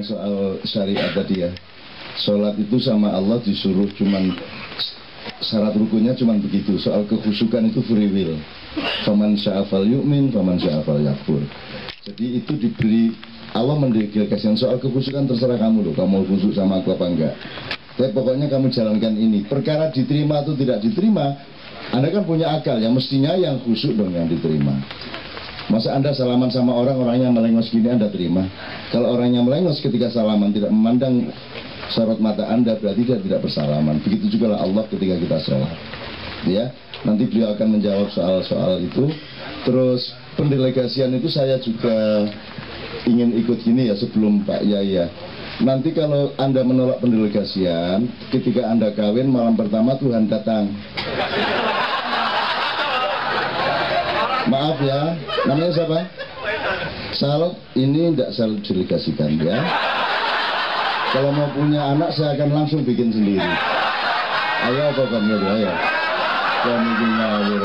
yang soal syariat tadi ya, sholat itu sama Allah disuruh cuman syarat rukunnya cuman begitu. Soal kekhusyukan itu free will, faman sya'afal yu'min faman sya'afal yakfur. Jadi itu diberi, Allah mendelegasikan. Soal kekhusyukan terserah kamu loh, kamu khusyuk sama aku apa enggak. Tapi pokoknya kamu jalankan ini. Perkara diterima atau tidak diterima, Anda kan punya akal ya, mestinya yang khusyuk dong yang diterima. Masa Anda salaman sama orang, orangnya melengos gini Anda terima? Kalau orangnya melengos ketika salaman, tidak memandang sorot mata Anda, berarti dia tidak bersalaman. Begitu juga lah Allah ketika kita sholat. Ya, nanti beliau akan menjawab soal-soal itu. Terus pendelegasian itu saya juga ingin ikut gini ya sebelum Pak Yaya. Nanti kalau Anda menolak pendelegasian, ketika Anda kawin malam pertama Tuhan datang. Maaf ya, namanya siapa? Salot, ini tidak saya delegasikan ya. Kalau mau punya anak saya akan langsung bikin sendiri. Ayo apa kamu, ayo. Kami ngawur.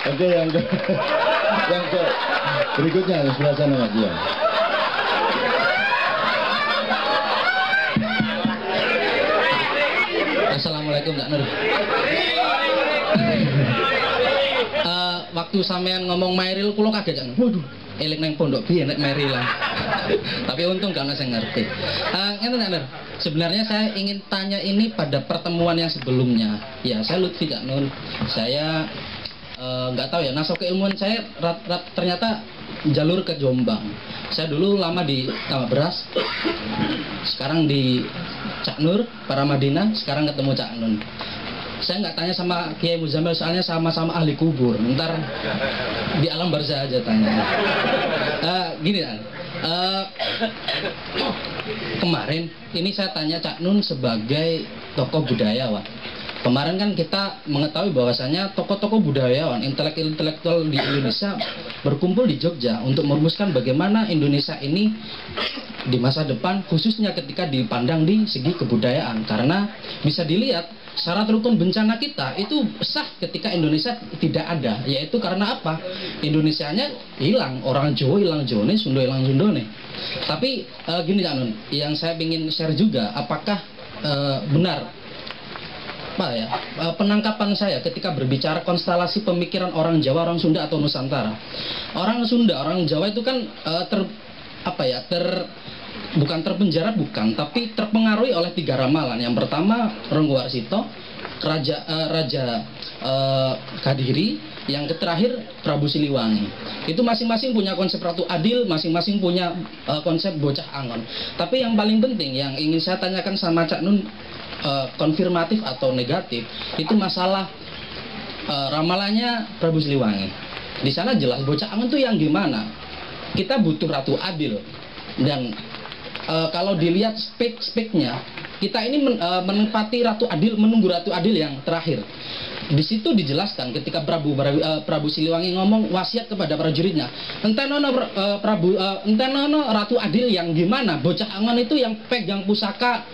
Oke, yang ke berikutnya yang sebelah sana Mas ya. Assalamualaikum Kak Nur. Waktu sampean ngomong Mairil kulo kaget kan. Waduh, eling nang pondok piye nek Mairilan. Tapi untung gak ana sing ngerti. Ngeten Kak Nur. Sebenarnya saya ingin tanya ini pada pertemuan yang sebelumnya. Ya, saya Lutfi Kak Nur. Saya nggak tahu ya, nasab keilmuan saya ternyata jalur ke Jombang. Saya dulu lama di Tambak Beras, sekarang di Cak Nur, para Madinah, sekarang ketemu Cak Nun. Saya nggak tanya sama Kiai Muzamil, soalnya sama-sama ahli kubur. Ntar di alam barzah aja tanya. Gini kan, kemarin ini saya tanya Cak Nun sebagai tokoh budayawan. Kemarin kan kita mengetahui bahwasanya tokoh-tokoh budayawan, intelektual di Indonesia berkumpul di Jogja untuk merumuskan bagaimana Indonesia ini di masa depan, khususnya ketika dipandang di segi kebudayaan. Karena bisa dilihat syarat rukun bencana kita itu sah ketika Indonesia tidak ada, yaitu karena apa? Indonesianya hilang, orang Jawa hilang Jawane, Sunda hilang Sundone. Tapi gini Kak Nun, yang saya ingin share juga, apakah benar penangkapan saya ketika berbicara konstelasi pemikiran orang Jawa, orang Sunda atau Nusantara. Orang Sunda, orang Jawa itu kan bukan terpenjara, bukan, tapi terpengaruhi oleh 3 ramalan. Yang pertama Renggowarsito, Raja Kadiri, yang terakhir Prabu Siliwangi. Itu masing-masing punya konsep Ratu Adil, masing-masing punya konsep bocah angon. Tapi yang paling penting yang ingin saya tanyakan sama Cak Nun, konfirmatif atau negatif, itu masalah ramalannya Prabu Siliwangi. Di sana jelas bocah angon itu yang gimana? Kita butuh Ratu Adil, dan kalau dilihat spek-speknya, kita ini menempati Ratu Adil, menunggu Ratu Adil yang terakhir. Di situ dijelaskan ketika Prabu Siliwangi ngomong wasiat kepada prajuritnya, entenono Ratu Adil yang gimana? Bocah angon itu yang pegang pusaka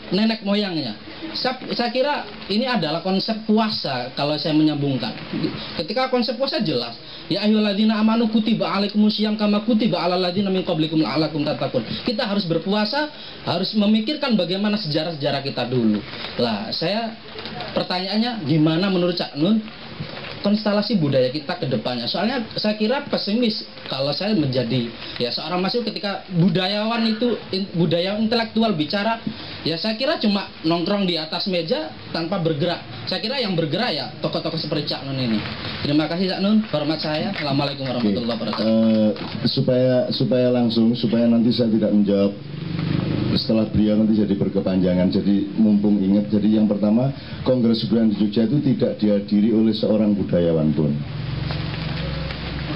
nenek moyangnya. Saya kira ini adalah konsep puasa kalau saya menyambungkan. Ketika konsep puasa jelas, ya ayyuhalladzina amanu kutiba alaikumusiyam kama kutiba alal ladzina min qablikum la'allakum tattaqun. Kita harus berpuasa, harus memikirkan bagaimana sejarah-sejarah kita dulu. Lah, saya pertanyaannya gimana menurut Cak Nun konstelasi budaya kita ke depannya? Soalnya saya kira pesimis kalau saya menjadi ya seorang mahasiswa ketika budayawan itu budaya intelektual bicara, ya saya kira cuma nongkrong di atas meja tanpa bergerak. Saya kira yang bergerak ya tokoh-tokoh seperti Cak Nun ini. Terima kasih Cak Nun, hormat saya. Assalamualaikum warahmatullahi wabarakatuh. Supaya nanti saya tidak menjawab setelah beliau nanti jadi berkepanjangan, jadi mumpung ingat. Jadi yang pertama, Kongres Budaya di Jogja itu tidak dihadiri oleh seorang budayawan pun.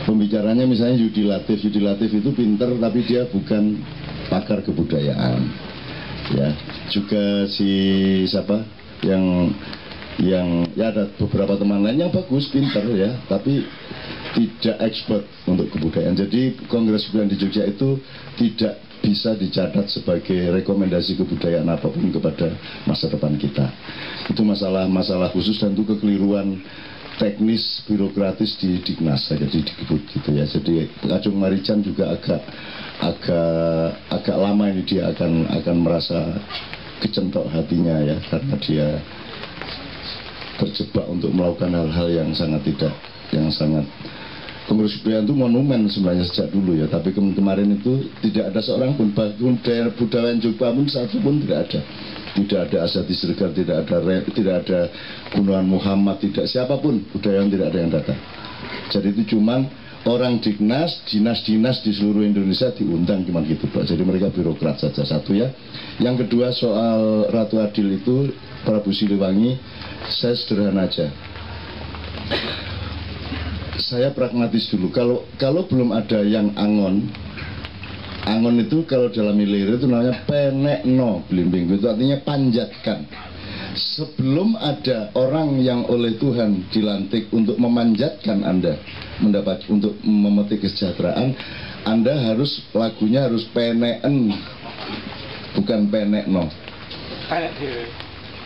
Pembicaranya misalnya Yudi Latif itu pinter tapi dia bukan pakar kebudayaan. Ya, juga si siapa yang ya ada beberapa teman lain yang bagus, pinter ya, tapi tidak expert untuk kebudayaan. Jadi Kongres Budaya di Jogja itu tidak bisa dicatat sebagai rekomendasi kebudayaan apapun kepada masa depan kita. Itu masalah khusus dan itu kekeliruan teknis birokratis di Dignas saja, di Dikbud gitu ya. Jadi Kacung Marijan juga agak lama ini dia akan merasa kecentok hatinya ya, karena dia terjebak untuk melakukan hal-hal yang sangat pengurus budaya itu monumen sebenarnya sejak dulu ya, tapi kemarin itu tidak ada seorang pun, bahkan daerah budaya Jogja pun satu pun tidak ada Asadi Sregar, tidak ada Gunawan Muhammad, tidak siapapun budayawan, tidak ada yang datang. Jadi itu cuman orang dinas di seluruh Indonesia diundang cuman gitu Pak. Jadi mereka birokrat saja, satu ya. Yang kedua soal Ratu Adil itu Prabu Siliwangi, saya sederhana aja. Saya pragmatis dulu. Kalau belum ada yang angon itu kalau dalam Ilirih itu namanya penekno blimbing, itu artinya panjatkan. Sebelum ada orang yang oleh Tuhan dilantik untuk memanjatkan Anda untuk memetik kesejahteraan, Anda harus lagunya harus peneken, bukan penekno.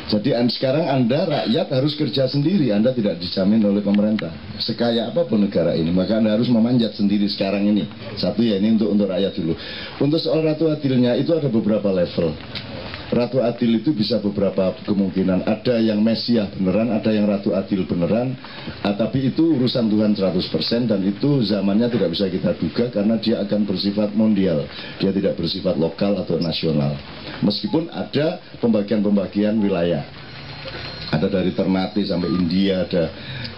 Jadi sekarang Anda rakyat harus kerja sendiri, Anda tidak dijamin oleh pemerintah. Sekaya apapun negara ini, maka Anda harus memanjat sendiri sekarang ini. Satu ya, ini untuk rakyat dulu. Untuk soal Ratu Adilnya itu ada beberapa level. Ratu Adil itu bisa beberapa kemungkinan. Ada yang Mesiah beneran, ada yang Ratu Adil beneran, tapi itu urusan Tuhan 100%, dan itu zamannya tidak bisa kita duga karena dia akan bersifat mondial. Dia tidak bersifat lokal atau nasional. Meskipun ada pembagian-pembagian wilayah. Ada dari Ternate sampai India, ada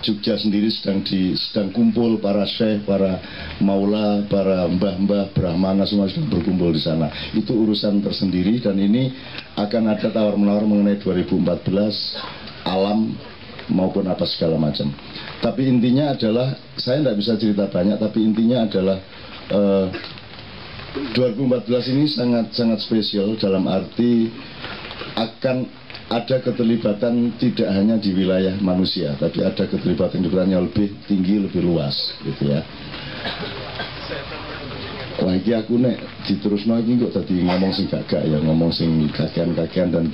Jogja sendiri sedang kumpul para syekh, para maula, para mbah-mbah, brahmana semua sedang berkumpul di sana. Itu urusan tersendiri, dan ini akan ada tawar-menawar mengenai 2014 alam maupun apa segala macam. Tapi intinya adalah, saya tidak bisa cerita banyak, tapi intinya adalah 2014 ini sangat spesial dalam arti akan ada keterlibatan tidak hanya di wilayah manusia, tapi ada keterlibatan yang lebih tinggi, lebih luas gitu ya. Wah, iki aku nek diterusno iki kok tadi ngomong sing gagak ya, ngomong sing kakean-kakean dan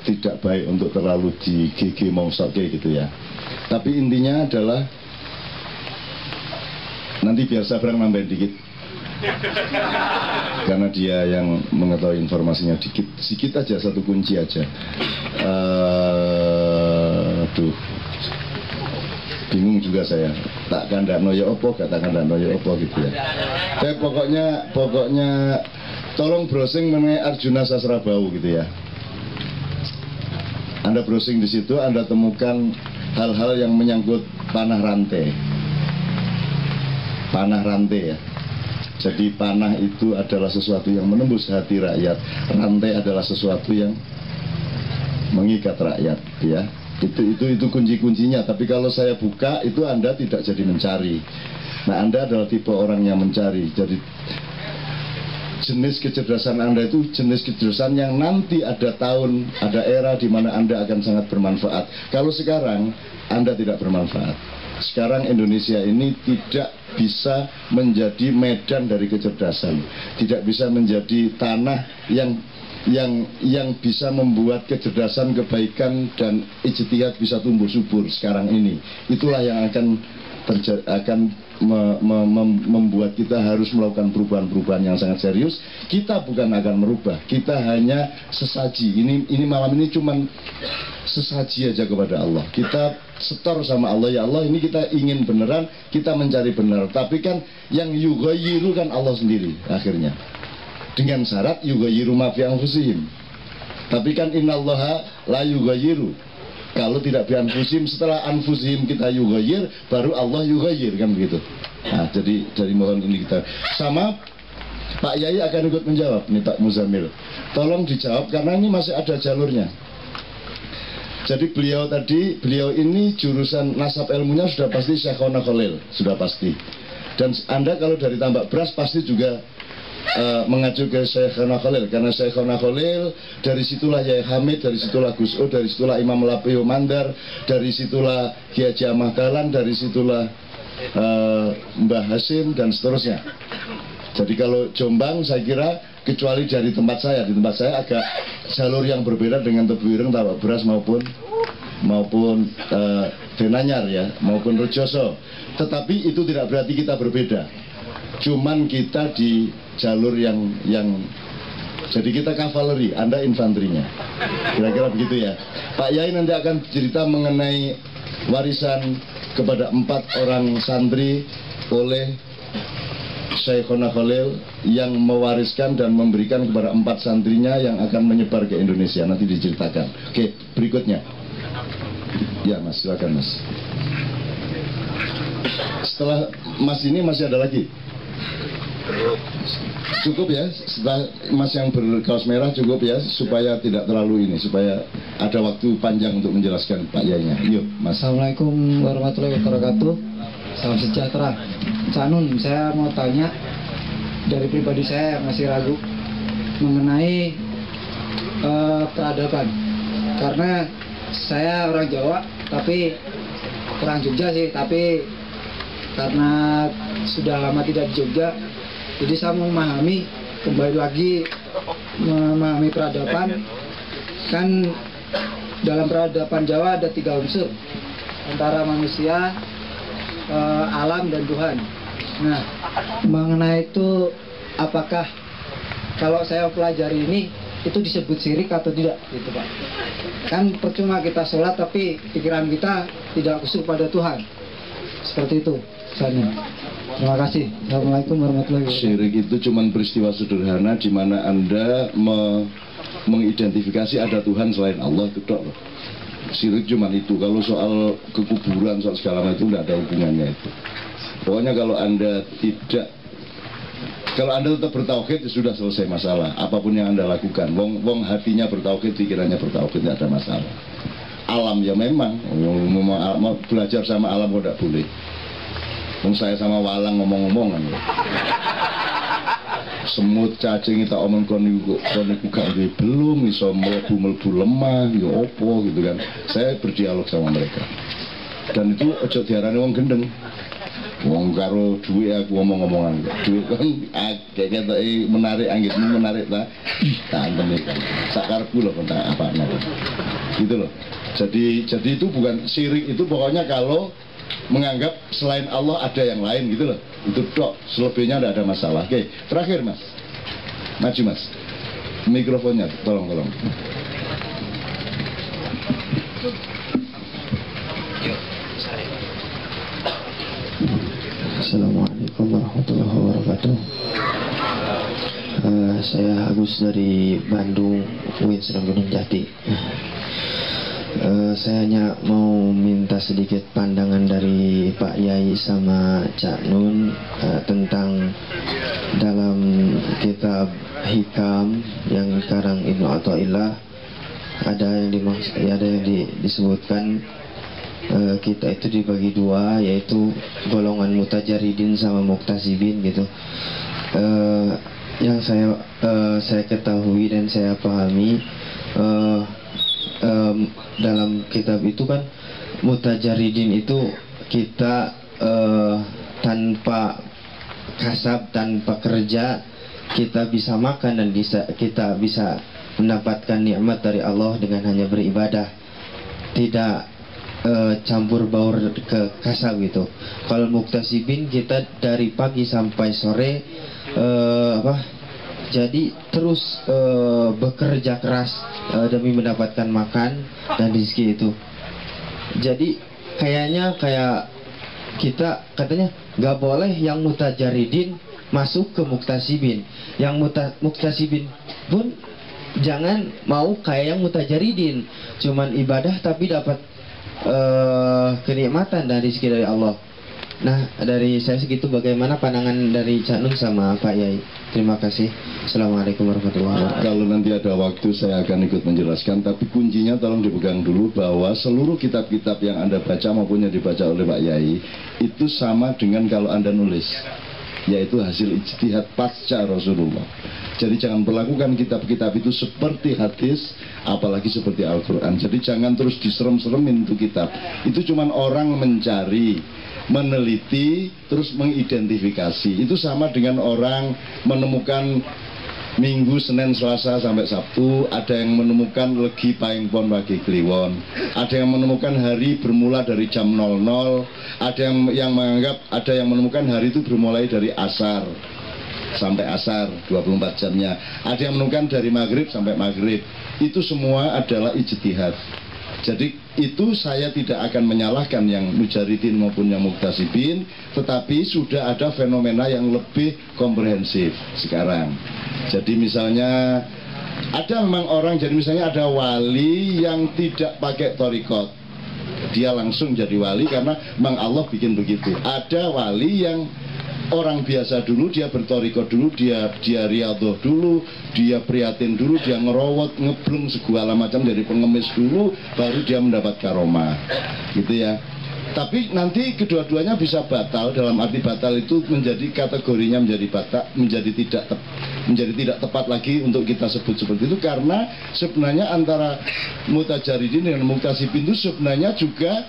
tidak baik untuk terlalu di GG mongsoke gitu ya. Tapi intinya adalah nanti biar Sabrang nambahin dikit. Karena dia yang mengetahui informasinya sedikit aja, satu kunci aja. Bingung juga saya. Tak kandakno ya opo, gak tak kandakno ya opo gitu ya. Tapi pokoknya tolong browsing mengenai Arjuna Sasrabau gitu ya. Anda browsing di situ, Anda temukan hal-hal yang menyangkut panah rantai. Panah rantai ya. Jadi panah itu adalah sesuatu yang menembus hati rakyat, rantai adalah sesuatu yang mengikat rakyat, ya. Itu kunci-kuncinya. Tapi kalau saya buka itu Anda tidak jadi mencari. Nah, Anda adalah tipe orang yang mencari. Jadi jenis kecerdasan Anda itu jenis kecerdasan yang nanti ada era di mana Anda akan sangat bermanfaat. Kalau sekarang Anda tidak bermanfaat. Sekarang Indonesia ini tidak bisa menjadi medan dari kecerdasan, tidak bisa menjadi tanah yang bisa membuat kecerdasan, kebaikan dan ijtihad bisa tumbuh subur sekarang ini. Itulah yang akan membuat kita harus melakukan perubahan-perubahan yang sangat serius. Kita bukan akan merubah, kita hanya sesaji. Ini malam ini cuman sesaji aja kepada Allah. Kita setor sama Allah, ya Allah ini kita ingin beneran, kita mencari benar. Tapi kan yang yughayyiru kan Allah sendiri akhirnya. Dengan syarat yughayyiru ma fi anfusihim. Tapi kan innallaha la yughayyiru. Kalau tidak bi anfusihim, setelah anfusihim kita yughayyir, baru Allah yughayyir, kan begitu. Nah, jadi mohon ini kita sama Pak Yai akan ikut menjawab nih, Pak Muzamil. Tolong dijawab karena ini masih ada jalurnya. Jadi beliau ini jurusan nasab ilmunya sudah pasti Syekhona Khalil, sudah pasti. Dan Anda kalau dari Tambak Beras pasti juga mengacu ke Syekhona Khalil, karena Syekhona Khalil dari situlah Yai Hamid, dari situlah Gus O, dari situlah Imam Lapio Mandar, dari situlah Kiai Haji Ahmad Dahlan, dari situlah Mbah Hasim dan seterusnya. Jadi kalau Jombang saya kira kecuali dari tempat saya, di tempat saya agak jalur yang berbeda dengan Tebu Ireng, Tambak Beras maupun Denanyar ya, maupun Rejoso. Tetapi itu tidak berarti kita berbeda. Cuman kita di jalur yang jadi kita kavaleri, Anda infanterinya. Kira-kira begitu ya. Pak Yai nanti akan cerita mengenai warisan kepada 4 orang santri oleh Syekhona Khalil yang mewariskan dan memberikan kepada 4 santrinya yang akan menyebar ke Indonesia. Nanti diceritakan. Oke, berikutnya. Ya Mas, silakan Mas. Setelah Mas ini masih ada lagi? Cukup ya, setelah Mas yang berkaos merah cukup ya, supaya tidak terlalu ini, supaya ada waktu panjang untuk menjelaskan Pak Yainya. Yuk Mas. Assalamualaikum warahmatullahi wabarakatuh. Salam sejahtera. Cak Nun, saya mau tanya, dari pribadi saya yang masih ragu mengenai peradaban. Karena saya orang Jawa, tapi orang Jogja sih, tapi karena sudah lama tidak di Jogja, jadi saya memahami, kembali lagi memahami peradaban. Kan dalam peradaban Jawa ada 3 unsur, antara manusia, alam, dan Tuhan. Nah, mengenai itu, apakah kalau saya pelajari ini itu disebut syirik atau tidak, gitu Pak? Kan percuma kita sholat tapi pikiran kita tidak khusyuk pada Tuhan. Seperti itu misalnya. Terima kasih. Assalamualaikum warahmatullahi wabarakatuh. Syirik itu cuma peristiwa sederhana di mana Anda mengidentifikasi ada Tuhan selain Allah, itu dok. Syirik cuma itu. Kalau soal kekuburan, soal segala macam itu tidak ada hubungannya itu. Pokoknya kalau Anda tetap bertauhid, sudah selesai masalah. Apapun yang Anda lakukan, wong hatinya bertauhid, pikirannya bertauhid, tidak ada masalah. Alam ya memang belajar sama alam kok tidak boleh. Saya sama walang ngomong-ngomongan ya. Semut cacing kita omong koniku gak belum iso mlebu lemah ya opo gitu kan. Saya berdialog sama mereka. Dan itu ojo diarani wong gendeng. Wong karo duwe aku ngomong-ngomongan. Duwe kan kayak menarik anggitmu menarik ta. Tak antene kan. Sakarepku lho kon tak apakno. Gitu loh. Jadi itu bukan syirik, itu pokoknya kalau menganggap selain Allah ada yang lain gitu loh. Itu dok, selebihnya tidak ada masalah. Oke, terakhir Mas. Maju Mas. Mikrofonnya tolong. Assalamualaikum warahmatullahi wabarakatuh. Saya Agus dari Bandung, UIN Serang Gunung Jati. Saya hanya mau minta sedikit pandangan dari Pak Yai sama Cak Nun tentang dalam kitab Hikam yang sekarang Ibnu Athaillah ada yang disebutkan kita itu dibagi 2, yaitu golongan mutajaridin sama muktasibin gitu. Yang saya ketahui dan saya pahami, dalam kitab itu kan mutajaridin itu kita tanpa kasab, tanpa kerja kita bisa makan dan kita bisa mendapatkan nikmat dari Allah dengan hanya beribadah, tidak campur baur ke kasab gitu. Kalau muktasibin kita dari pagi sampai sore jadi terus bekerja keras demi mendapatkan makan dan rezeki itu. Jadi kayak kita katanya nggak boleh yang mutajaridin masuk ke muktasibin. Yang muktasibin pun jangan mau kayak yang mutajaridin, cuman ibadah tapi dapat kenikmatan dan rezeki dari Allah. Nah, dari saya segitu. Bagaimana pandangan dari Cak Nun sama Pak Yai? Terima kasih. Assalamualaikum warahmatullahi wabarakatuh. Kalau nanti ada waktu saya akan ikut menjelaskan, tapi kuncinya tolong dipegang dulu bahwa seluruh kitab-kitab yang Anda baca maupun yang dibaca oleh Pak Yai itu sama dengan kalau Anda nulis, yaitu hasil ijtihad pasca Rasulullah. Jadi jangan perlakukan kitab-kitab itu seperti hadis, apalagi seperti Al-Quran. Jadi jangan terus diserem-seremin itu kitab. Itu cuman orang mencari, meneliti, terus mengidentifikasi. Itu sama dengan orang menemukan Minggu, Senin, Selasa sampai Sabtu. Ada yang menemukan legi paing pon wage kliwon. Ada yang menemukan hari bermula dari jam 00. Ada yang menganggap, ada yang menemukan hari itu bermulai dari asar sampai asar 24 jamnya. Ada yang menemukan dari maghrib sampai maghrib. Itu semua adalah ijtihad. Jadi itu saya tidak akan menyalahkan yang mujaridin maupun yang muktasibin, tetapi sudah ada fenomena yang lebih komprehensif sekarang. Jadi misalnya ada memang orang, jadi misalnya ada wali yang tidak pakai thariqat, dia langsung jadi wali karena memang Allah bikin begitu. Ada wali yang orang biasa dulu, dia bertoriko dulu, dia riadoh dulu, dia prihatin dulu, dia ngerowot, ngeblung segala macam, jadi pengemis dulu, baru dia mendapat karomah, gitu ya. Tapi nanti kedua-duanya bisa batal, dalam arti batal itu menjadi kategorinya menjadi batal, menjadi tidak tepat lagi untuk kita sebut seperti itu, karena sebenarnya antara mutajaridin dan muktasibin itu sebenarnya juga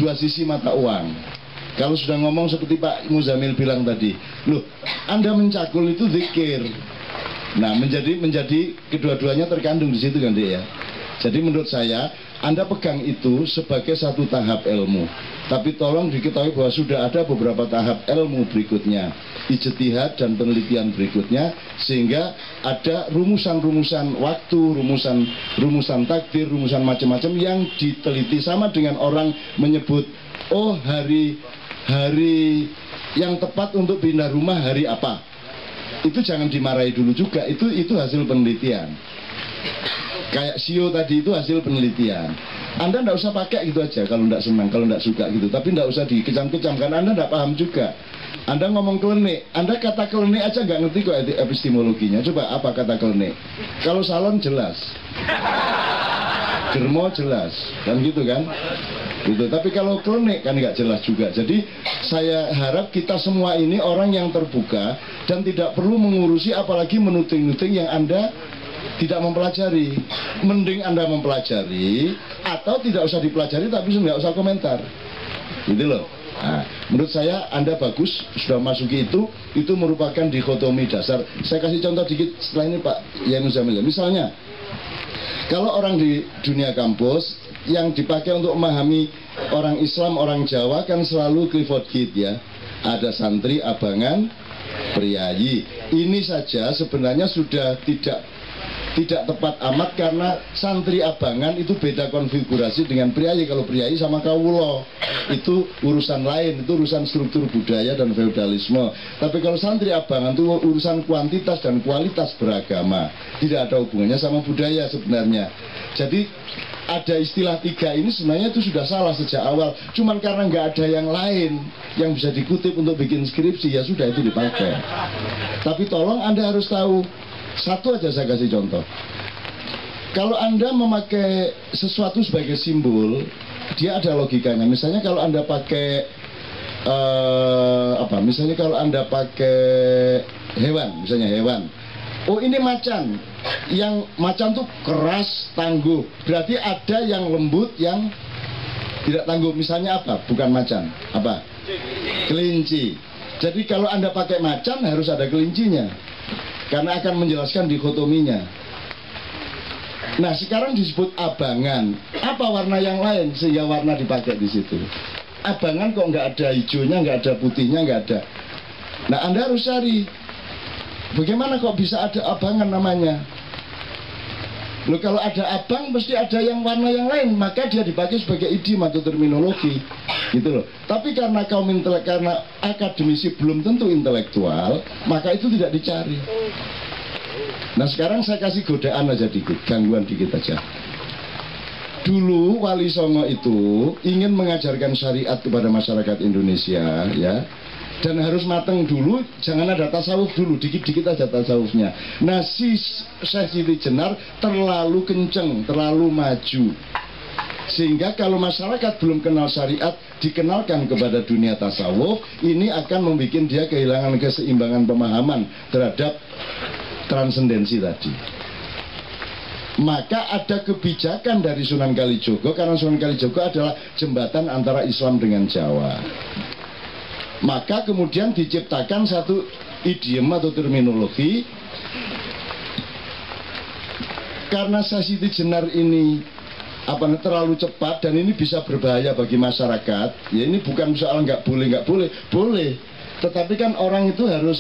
dua sisi mata uang. Kalau sudah ngomong seperti Pak Muzamil bilang tadi, loh, Anda mencakul itu zikir. Nah, menjadi kedua-duanya terkandung di situ kan, Dek ya. Jadi menurut saya, Anda pegang itu sebagai satu tahap ilmu. Tapi tolong diketahui bahwa sudah ada beberapa tahap ilmu berikutnya, ijtihad dan penelitian berikutnya, sehingga ada rumusan-rumusan waktu, rumusan takdir, rumusan macam-macam yang diteliti. Sama dengan orang menyebut, oh hari yang tepat untuk pindah rumah hari apa, itu jangan dimarahi dulu juga, itu hasil penelitian. Kayak sio tadi itu hasil penelitian. Anda tidak usah pakai gitu aja kalau tidak senang, kalau tidak suka gitu, tapi tidak usah dikecam-kecam karena Anda tidak paham juga. Anda ngomong klinik, Anda kata klinik aja nggak ngerti kok epistemologinya. Coba apa kata klinik? Kalau salon jelas, dermo jelas, kan gitu kan? Gitu. Tapi kalau klinik kan nggak jelas juga. Jadi saya harap kita semua ini orang yang terbuka dan tidak perlu mengurusi apalagi menuting-nuting yang Anda tidak mempelajari. Mending Anda mempelajari atau tidak usah dipelajari tapi nggak usah komentar. Gitu loh. Nah, menurut saya Anda bagus sudah masuki itu merupakan dikotomi dasar. Saya kasih contoh dikit setelah ini Pak Yai Muzamil. Misalnya kalau orang di dunia kampus yang dipakai untuk memahami orang Islam, orang Jawa kan selalu Clifford Geertz ya. Ada santri, abangan, priayi. Ini saja sebenarnya sudah tidak tepat amat karena santri abangan itu beda konfigurasi dengan priayi. Kalau priayi sama kawulo itu urusan lain, itu urusan struktur budaya dan feudalisme. Tapi kalau santri abangan itu urusan kuantitas dan kualitas beragama, tidak ada hubungannya sama budaya sebenarnya. Jadi ada istilah tiga ini sebenarnya itu sudah salah sejak awal. Cuman karena nggak ada yang lain yang bisa dikutip untuk bikin skripsi, ya sudah itu dipakai. Tapi tolong Anda harus tahu, satu aja saya kasih contoh. Kalau Anda memakai sesuatu sebagai simbol, dia ada logikanya. Misalnya kalau Anda pakai misalnya kalau Anda pakai hewan, misalnya hewan. Oh ini macan, yang macan tuh keras, tangguh. Berarti ada yang lembut, yang tidak tangguh. Misalnya apa? Bukan macan, apa? Kelinci. Jadi kalau Anda pakai macan harus ada kelincinya, karena akan menjelaskan dikotominya. Nah sekarang disebut abangan. Apa warna yang lain sehingga warna dipakai di situ? Abangan kok nggak ada hijaunya, nggak ada putihnya, nggak ada. Nah Anda harus cari, bagaimana kok bisa ada abangan namanya? Loh kalau ada abang pasti ada yang warna yang lain, maka dia dipakai sebagai idiom atau terminologi, gitu loh. Tapi karena kaum karena akademisi belum tentu intelektual, maka itu tidak dicari. Nah sekarang saya kasih godaan aja dikit, gangguan dikit aja. Dulu Wali Songo itu ingin mengajarkan syariat kepada masyarakat Indonesia, ya. Dan harus mateng dulu, jangan ada tasawuf dulu, dikit-dikit aja tasawufnya. Nah si Syekh Siti Jenar terlalu kenceng, terlalu maju, sehingga kalau masyarakat belum kenal syariat, dikenalkan kepada dunia tasawuf, ini akan membuat dia kehilangan keseimbangan pemahaman terhadap transendensi tadi. Maka ada kebijakan dari Sunan Kalijogo, karena Sunan Kalijogo adalah jembatan antara Islam dengan Jawa. Maka kemudian diciptakan satu idiom atau terminologi karena sesi jenar ini terlalu cepat dan ini bisa berbahaya bagi masyarakat. Ya ini bukan soal nggak boleh, boleh. Tetapi kan orang itu harus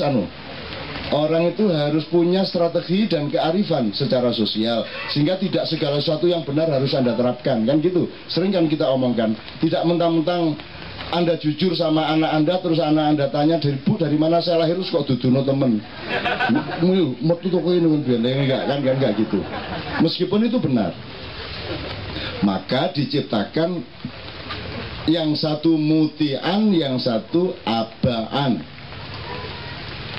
punya strategi dan kearifan secara sosial, sehingga tidak segala sesuatu yang benar harus Anda terapkan, kan gitu. Sering kan kita omongkan, tidak mentang-mentang Anda jujur sama anak Anda, terus anak Anda tanya, dari mana saya lahir, terus kok duduno temen metu toko ini enggak gitu. Meskipun itu benar, maka diciptakan yang satu mutian, yang satu abaan.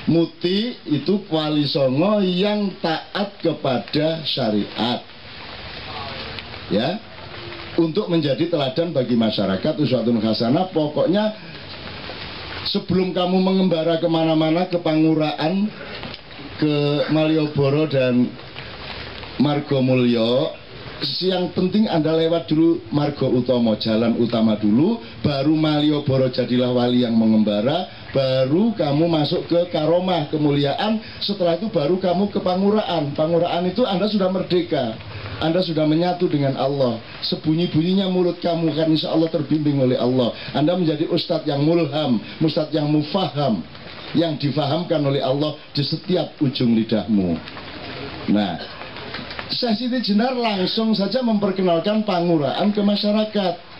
Muti itu wali songo yang taat kepada syariat, ya, untuk menjadi teladan bagi masyarakat, uswatun hasanah. Pokoknya sebelum kamu mengembara kemana-mana, ke Pangurahan, ke Malioboro dan Margomulyo, yang penting Anda lewat dulu Margo Utomo, jalan utama dulu, baru Malioboro jadilah wali yang mengembara, baru kamu masuk ke Karomah, kemuliaan. Setelah itu baru kamu ke Pangurahan. Pangurahan itu Anda sudah merdeka, Anda sudah menyatu dengan Allah. Sebunyi-bunyinya mulut kamu kan insya Allah terbimbing oleh Allah. Anda menjadi ustadz yang mulham, ustadz yang mufaham, yang difahamkan oleh Allah di setiap ujung lidahmu. Nah, sesi jenar langsung saja memperkenalkan Pangurahan ke masyarakat.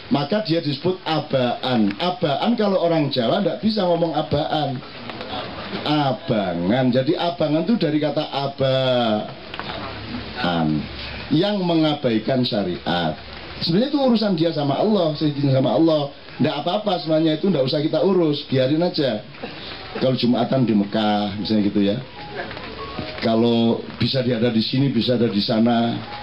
Maka dia disebut abaan. Abaan kalau orang Jawa tidak bisa ngomong abaan, abangan. Jadi abangan itu dari kata abaan, yang mengabaikan syariat. Sebenarnya itu urusan dia sama Allah, seizin sama Allah. Tidak apa-apa semuanya itu, tidak usah kita urus, biarin aja. Kalau Jumatan di Mekah misalnya gitu ya, kalau bisa dia ada di sini, bisa ada di sana.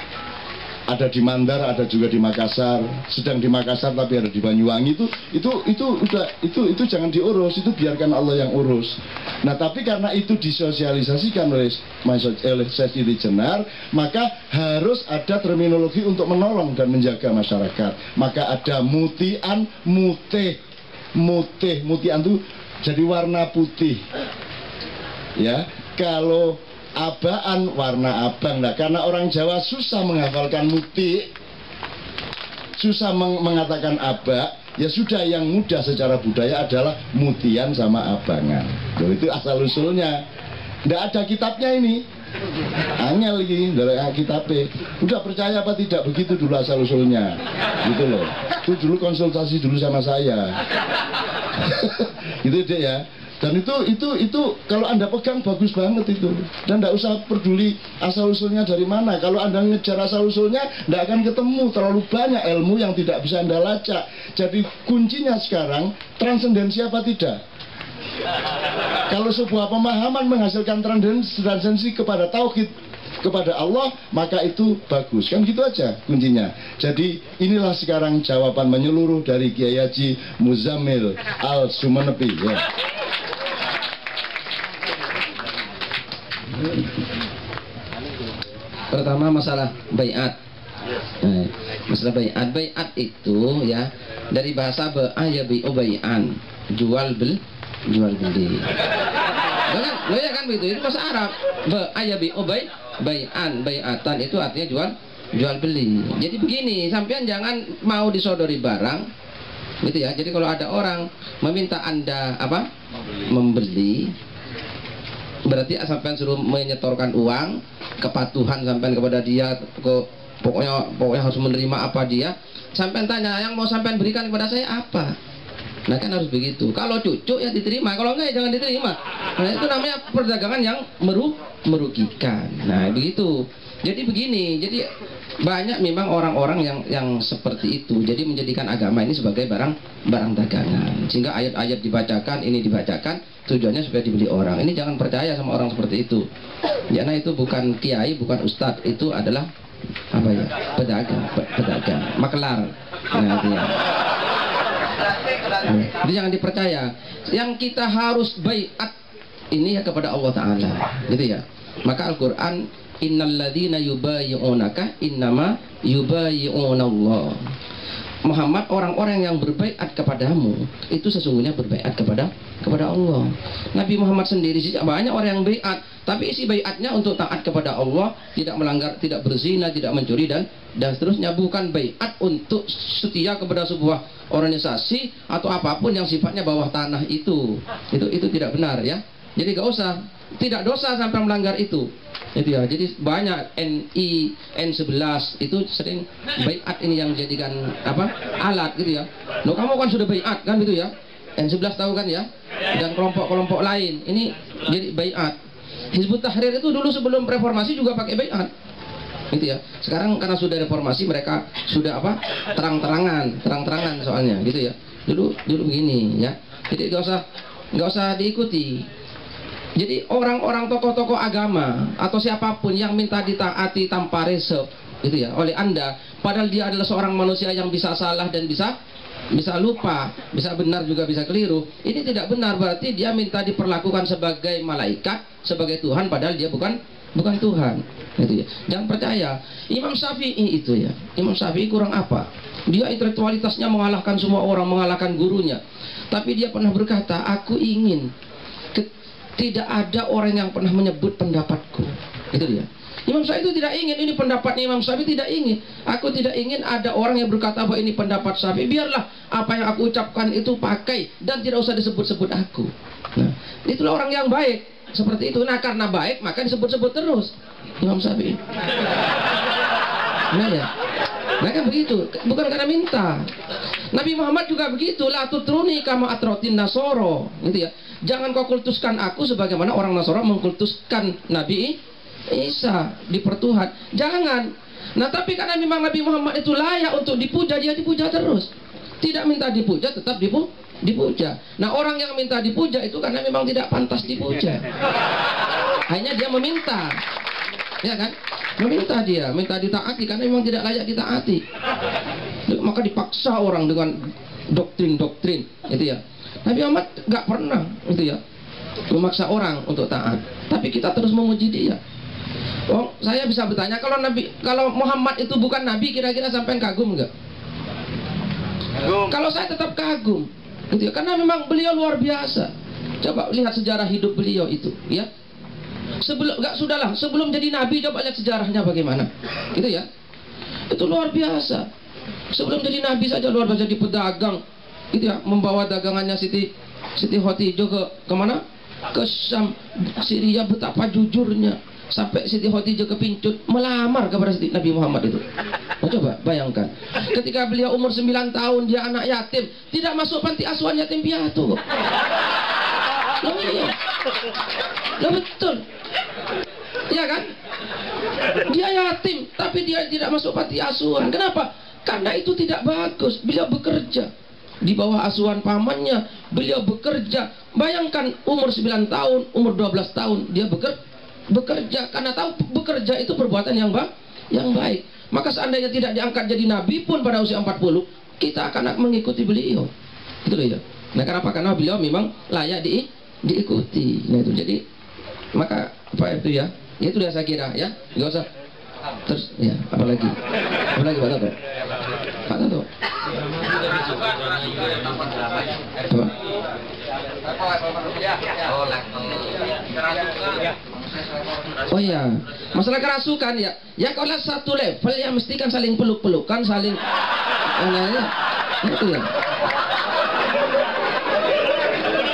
Ada di Mandar, ada juga di Makassar. Sedang di Makassar tapi ada di Banyuwangi, itu jangan diurus, itu biarkan Allah yang urus. Nah, tapi karena itu disosialisasikan oleh sesi jenar, maka harus ada terminologi untuk menolong dan menjaga masyarakat. Maka ada mutian, mutian itu jadi warna putih. Ya, kalau abaan warna abang. Nah, karena orang Jawa susah menghafalkan muti, susah mengatakan aba, ya sudah, yang mudah secara budaya adalah mutian sama abangan. Loh, itu asal usulnya. Tidak ada kitabnya ini, angel ini dari kitabnya. Udah percaya apa tidak, begitu dulu asal usulnya, gitu loh. Itu dulu konsultasi dulu sama saya. Gitu deh ya. Dan itu kalau Anda pegang bagus banget itu. Dan tidak usah peduli asal usulnya dari mana. Kalau Anda ngejar asal usulnya, tidak akan ketemu. Terlalu banyak ilmu yang tidak bisa Anda lacak. Jadi kuncinya sekarang transendensi apa tidak. Kalau sebuah pemahaman menghasilkan transendensi kepada tauhid, kepada Allah, maka itu bagus. Kan gitu aja kuncinya. Jadi inilah sekarang jawaban menyeluruh dari Kiai Haji Muzammil Al-Sumenepi, ya. Pertama masalah baiat. Masalah baiat. Baiat itu ya dari bahasa ba'a ya bi'u bai'an, jual beli. Lo ya kan begitu, itu bahasa Arab. Ba'a ya bi'u bai'an, bai'atan itu artinya jual beli. Jadi begini, sampean jangan mau disodori barang, gitu ya. Jadi kalau ada orang meminta Anda membeli, berarti sampean suruh menyetorkan uang, kepatuhan sampean kepada dia, pokoknya harus menerima apa dia. Sampean tanya, yang mau sampean berikan kepada saya apa? Nah, kan harus begitu. Kalau cucu ya diterima, kalau enggak ya jangan diterima. Nah, itu namanya perdagangan yang merugikan. Nah, begitu. Jadi begini, jadi banyak memang orang-orang yang seperti itu. Jadi menjadikan agama ini sebagai barang dagangan. Sehingga ayat-ayat dibacakan, ini dibacakan, tujuannya supaya dibeli orang. Ini jangan percaya sama orang seperti itu. Karena itu bukan kiai, bukan ustadz, itu adalah pedagang, makelar. Nah, itu ya. Jadi jangan dipercaya. Yang kita harus baiat ini ya kepada Allah Ta'ala, gitu ya. Maka Al-Quran, innalladzina yubayyi'unaka innama yubayyi'unallah. Muhammad, orang-orang yang berbaiat kepadamu itu sesungguhnya berbaiat kepada Allah. Nabi Muhammad sendiri sih banyak orang yang baiat, tapi isi baiatnya untuk taat kepada Allah, tidak melanggar, tidak berzina, tidak mencuri dan seterusnya, bukan baiat untuk setia kepada sebuah organisasi atau apapun yang sifatnya bawah tanah itu tidak benar ya. Jadi gak usah, tidak dosa sampai melanggar itu ya. Jadi banyak N11 itu sering baiat ini yang jadikan alat gitu ya. Loh, kamu kan sudah baiat kan gitu ya. N11 tahu kan ya, dan kelompok-kelompok lain ini jadi baiat. Hizbut Tahrir itu dulu sebelum reformasi juga pakai baiat gitu ya. Sekarang karena sudah reformasi mereka sudah terang-terangan soalnya gitu ya. Dulu begini ya. Jadi nggak usah diikuti. Jadi orang-orang tokoh-tokoh agama atau siapapun yang minta ditaati tanpa resep gitu ya oleh Anda, padahal dia adalah seorang manusia yang bisa salah dan bisa lupa, bisa benar juga bisa keliru. Ini tidak benar, berarti dia minta diperlakukan sebagai malaikat, sebagai Tuhan, padahal dia bukan Tuhan gitu ya. Jangan percaya. Imam Syafi'i itu ya, Imam Syafi'i kurang apa? Dia intelektualitasnya mengalahkan semua orang, mengalahkan gurunya, tapi dia pernah berkata, aku ingin tidak ada orang yang pernah menyebut pendapatku. Itu dia. Imam Syafi'i itu tidak ingin, ini pendapatnya Imam Syafi'i, tidak ingin. Aku tidak ingin ada orang yang berkata bahwa ini pendapat Syafi'i. Biarlah apa yang aku ucapkan itu pakai dan tidak usah disebut-sebut aku. Nah, itulah orang yang baik seperti itu. Nah, karena baik maka disebut-sebut terus Imam Syafi'i. Nah ya, mereka begitu, bukan karena minta. Nabi Muhammad juga begitu, la tutruni kama atrotin nasoro, gitu ya. Jangan kau kultuskan aku sebagaimana orang Nasara mengkultuskan Nabi Isa di pertuhan. Jangan. Nah, tapi karena memang Nabi Muhammad itu layak untuk dipuja, dia dipuja terus. Tidak minta dipuja, tetap dipuja. Nah, orang yang minta dipuja itu karena memang tidak pantas dipuja. Hanya dia meminta. Ya kan? Meminta dia, minta ditaati karena memang tidak layak ditaati. Maka dipaksa orang dengan doktrin-doktrin, gitu ya. Nabi Muhammad nggak pernah gitu ya memaksa orang untuk taat, tapi kita terus memuji dia. Oh, saya bisa bertanya, kalau Muhammad itu bukan Nabi, kira-kira sampai kagum nggak? Kalau saya tetap kagum, gitu ya, karena memang beliau luar biasa. Coba lihat sejarah hidup beliau itu, ya. Sebelum jadi Nabi, coba lihat sejarahnya bagaimana, gitu ya. Itu luar biasa. Sebelum jadi Nabi saja luar biasa, di pedagang, gitu ya, membawa dagangannya Siti Khadijah ke mana? Ke Syam, Syria. Betapa jujurnya sampai Siti Khadijah kepincut melamar kepada Nabi Muhammad itu. Nah, coba bayangkan, ketika beliau umur 9 tahun, dia anak yatim, tidak masuk panti asuhan yatim piatu. Loh, iya. Loh, betul. Iya kan? Dia yatim, tapi dia tidak masuk panti asuhan. Kenapa? Karena itu tidak bagus. Beliau bekerja di bawah asuhan pamannya, beliau bekerja. Bayangkan umur 9 tahun, umur 12 tahun dia bekerja karena tahu bekerja itu perbuatan yang baik. Maka seandainya tidak diangkat jadi nabi pun pada usia 40, kita akan mengikuti beliau. Gitu loh ya. Nah, kenapa? Karena beliau memang layak diikuti. Nah, itu jadi maka apa itu ya? Itu sudah saya kira ya. Enggak usah terus ya, apalagi Pak Tato? Pak Tato? Oh ya, masalah kerasukan ya. Ya kalau satu level ya mesti kan saling peluk-pelukan, saling itu ya.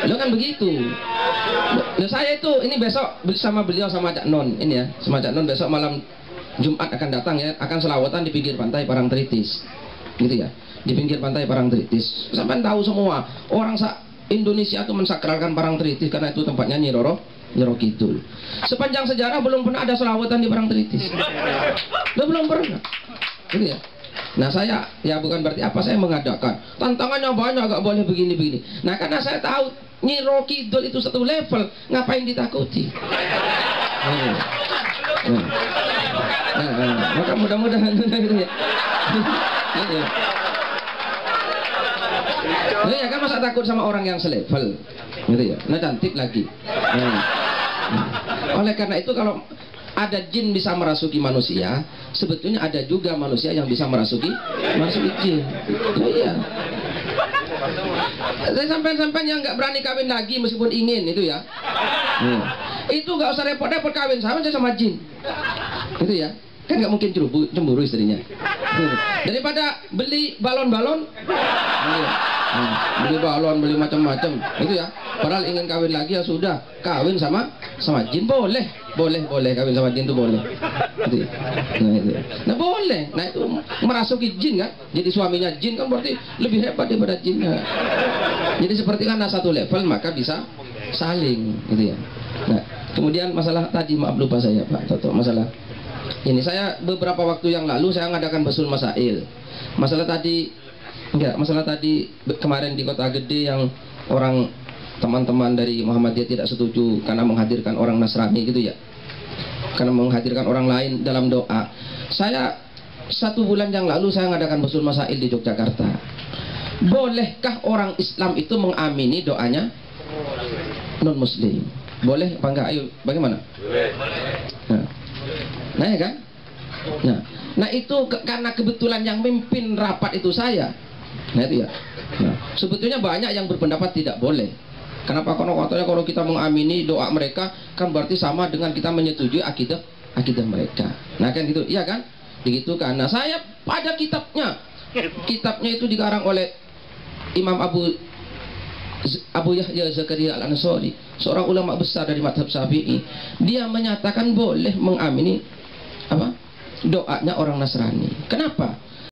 Lo kan begitu. Nah, saya itu ini besok bersama beliau sama Cak Non ini ya, sama Cak Non besok malam Jumat akan datang ya, akan selawatan di pinggir pantai Parangtritis, gitu ya, di pinggir pantai Parangtritis. Sampai tahu semua orang Indonesia itu mensakralkan Parangtritis karena itu tempatnya Nyi Roro Kidul. Sepanjang sejarah belum pernah ada selawatan di Parangtritis. Belum pernah, gitu ya. Nah, saya ya bukan berarti apa saya mengadakan tantangannya banyak, gak boleh begini. Nah, karena saya tahu Nyi Roro Kidul itu satu level, ngapain ditakuti? Maka mudah-mudahan gitu ya. Ya kan, masa takut sama orang yang selevel, gitu ya. Nah, cantik lagi. Oleh karena itu kalau ada jin bisa merasuki manusia, sebetulnya ada juga manusia yang bisa merasuki jin. Oh, iya. Saya sampai-sampai yang nggak berani kawin lagi meskipun ingin itu ya. Itu nggak usah repot-repot kawin sama jin. Itu ya. Kan nggak mungkin cemburu istrinya. Daripada beli balon-balon, beli balon, beli macam-macam, itu ya. Padahal ingin kawin lagi ya sudah, kawin sama jin boleh kawin sama jin itu boleh. Itu. Nah boleh. Nah itu merasuki jin kan, jadi suaminya jin kan berarti lebih hebat daripada jinnya. Jadi seperti karena satu level maka bisa saling, gitu ya. Nah kemudian masalah tadi, maaf lupa saya Pak Toto, masalah ini saya beberapa waktu yang lalu saya ngadakan Basul Masail. Masalah tadi kemarin di Kota Gede yang orang teman-teman dari Muhammadiyah tidak setuju karena menghadirkan orang Nasrani gitu ya. Karena menghadirkan orang lain dalam doa. Saya 1 bulan yang lalu saya ngadakan Basul Masail di Yogyakarta. Bolehkah orang Islam itu mengamini doanya non Muslim? Boleh apa enggak? Ayo bagaimana? Nah ya kan? Nah itu karena kebetulan yang mimpin rapat itu saya. Nah itu ya. Nah, sebetulnya banyak yang berpendapat tidak boleh. Kenapa? Karena katanya kalau kita mengamini doa mereka kan berarti sama dengan kita menyetujui akidah mereka. Nah kan gitu, iya kan? Begitu kan. Nah saya pada kitabnya itu dikarang oleh Imam Abu Yahya Zakaria Al-Ansari, seorang ulama besar dari mazhab Syafi'i. Dia menyatakan boleh mengamini doanya orang Nasrani. Kenapa?